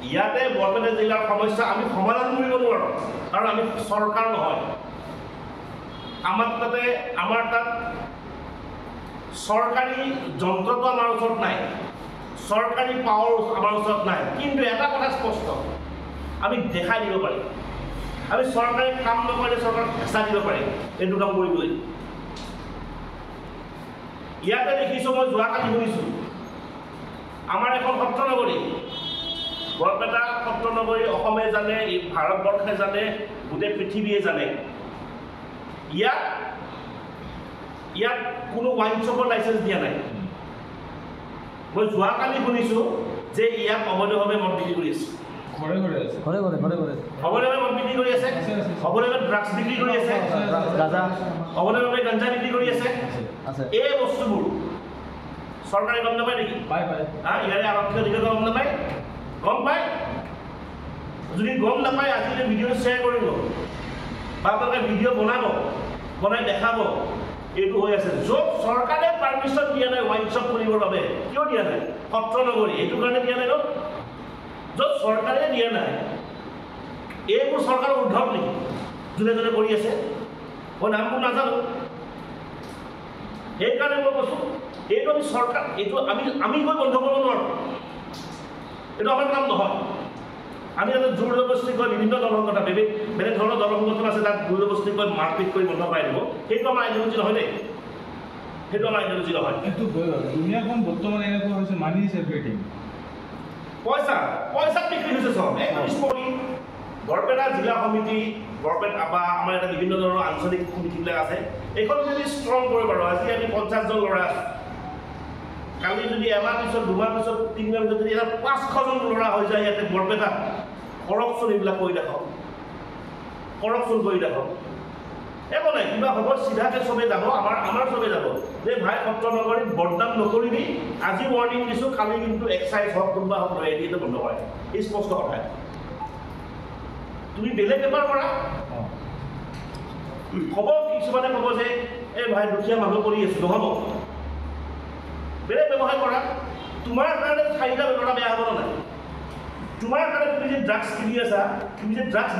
ইয়াতে বৰপেটা জিলাৰ সমস্যা আমি সমাধান কৰিব নোৱাৰোঁ, কাৰণ আমি চৰকাৰ নহয়। আমাৰ তাত চৰকাৰী যন্ত্ৰটো আমাৰ ওচৰত নাই, চৰকাৰী পাৱাৰ আমাৰ ওচৰত নাই। কিন্তু এটা কথা স্পষ্ট, আমি দেখাই দিব পাৰিম। আমি চৰকাৰে কাম নকৰিলে চৰকাৰক হেঁচা দিব পাৰিম এইটো কাম কৰিবলৈ। ইয়াতে দেখিছোঁ, মই যোৱাকালি শুনিছোঁ, আমাৰ এখন সত্ৰ নগৰী, বৰপেটা সত্ৰ নগৰী অসমে জানে, ভাৰতবৰ্ষে জানে, গোটেই পৃথিৱীয়ে জানে। ইয়াত কোনো ৱাইন শ্বপৰ লাইচেঞ্চ দিয়া নাই। মই যোৱাকালি শুনিছোঁ যে ইয়াত অবৈধভাৱে মদ বিক্ৰী কৰি আছে, অবৈধভাৱে মদ বিক্ৰী কৰি আছে, অবৈধভাৱে ড্ৰাগছ বিক্ৰী কৰি আছে, অবৈধভাৱে গাঞ্জা বিক্ৰী কৰি আছে। এই বস্তুবোৰ চৰকাৰে গম নাপায় নেকি? ইয়াৰে আৰক্ষী অধিকাৰী গম নাপায়? গম পায়? যদি গম নাপায় আজিলৈ ভিডিঅ' শ্বেয়াৰ কৰিব বা আপোনালোকে ভিডিঅ' বনাই দেখাব এইটো হৈ আছে। য'ত চৰকাৰে পাৰ্মিশ্যন দিয়া নাই ৱাইন শ্বপ খুলিবৰ বাবে, কিয় দিয়া নাই? সত্ৰ নগৰী এইটো কাৰণে দিয়া নাই ন? য'ত চৰকাৰে দিয়া নাই, এইবোৰ চৰকাৰৰ উদ্ধৱ নেকি যোনে যোনে কৰি আছে? মই নামবোৰ নাজানো, সেইকাৰণে মই কৈছোঁ এইটো আমি চৰকাৰ, এইটো আমি গৈ বন্ধ কৰিব নোৱাৰোঁ, এইটো আমাৰ কাম নহয়। আমি তাতে জোৰ জবৰদস্তি কৰি বিভিন্ন দলসংগঠন, বেলেগ ধৰণৰ দলসংগঠন আছে, তাত জোৰ জবৰদস্তি কৰি মাৰপিট কৰি বন্ধ কৰাই দিব, সেইটো আমাৰ আইডিঅলজি নহয় দেই, সেইটো আমাৰ আইডিঅলজি নহয়। এইটো দুনিয়াখন বৰ্তমান এনেকুৱা হৈছে, মানি ইজ এভৰিথিং। পইচাত বিক্ৰী হৈছে চব। বৰপেটা জিলা সমিতি, বৰপেটা বা আমাৰ এটা বিভিন্ন ধৰণৰ আঞ্চলিক সমিতিবিলাক আছে, এইখন যদি ষ্ট্ৰং কৰিব পাৰোঁ। আজি আমি 50জন ল'ৰা আছোঁ, কালি যদি এমাহ পিছত, দুমাহ পিছত, 3 মাহ পিছত যদি এটা 500জন ল'ৰা হৈ যায় ইয়াতে বৰপেটাত, কৰকচোন এইবিলাক কৰি দেখাওক, কৰকচোন কৰি দেখাওক। একো নাই, কিবা হ'ব, চিধাকৈ চবেই যাব, আমাৰ চবেই যাব যে ভাই সত্ৰ নগৰীত বদনাম নকৰিবি, আজি ৱাৰ্ণিং দিছোঁ, কালি কিন্তু এক্সাইজ হওক কোনোবা হওক লৈ এদিনটো বন্ধ কৰে। এই স্পষ্ট কথা। তুমি বেলেগ বেপাৰ কৰা, ক'ব, কিছুমানে ক'ব যে এই ভাই দুখীয়া মানুহ কৰি আছোঁ, নহ'ব, বেলেগ ব্যৱসায় কৰা। তোমাৰ কাৰণে 4টা বেপাৰ বেয়া হ'ব নাই? তোমাৰ কাৰণে তুমি যে ড্ৰাগছ কিনি আছা, তুমি যে ড্ৰাগছ